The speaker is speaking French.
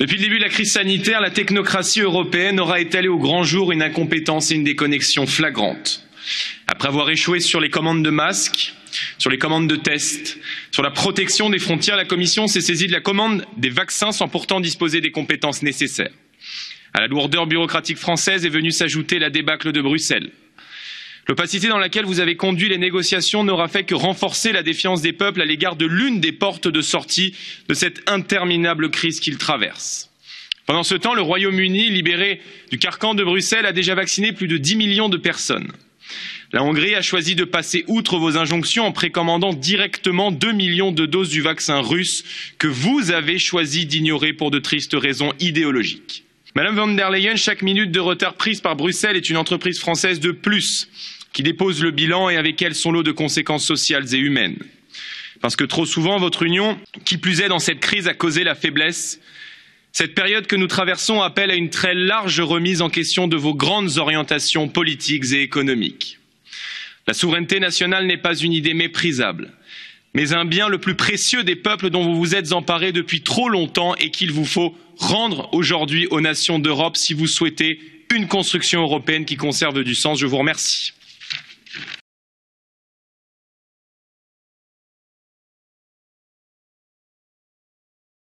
Depuis le début de la crise sanitaire, la technocratie européenne aura étalé au grand jour une incompétence et une déconnexion flagrantes. Après avoir échoué sur les commandes de masques, sur les commandes de tests, sur la protection des frontières, la Commission s'est saisie de la commande des vaccins sans pourtant disposer des compétences nécessaires. À la lourdeur bureaucratique française est venue s'ajouter la débâcle de Bruxelles. L'opacité dans laquelle vous avez conduit les négociations n'aura fait que renforcer la défiance des peuples à l'égard de l'une des portes de sortie de cette interminable crise qu'ils traversent. Pendant ce temps, le Royaume-Uni, libéré du carcan de Bruxelles, a déjà vacciné plus de 10 millions de personnes. La Hongrie a choisi de passer outre vos injonctions en précommandant directement 2 millions de doses du vaccin russe que vous avez choisi d'ignorer pour de tristes raisons idéologiques. Madame von der Leyen, chaque minute de retard prise par Bruxelles est une entreprise française de plus qui dépose le bilan et avec elle son lot de conséquences sociales et humaines. Parce que trop souvent, votre union, qui plus est dans cette crise, a causé la faiblesse. Cette période que nous traversons appelle à une très large remise en question de vos grandes orientations politiques et économiques. La souveraineté nationale n'est pas une idée méprisable, mais un bien le plus précieux des peuples dont vous vous êtes emparés depuis trop longtemps et qu'il vous faut rendre aujourd'hui aux nations d'Europe si vous souhaitez une construction européenne qui conserve du sens. Je vous remercie.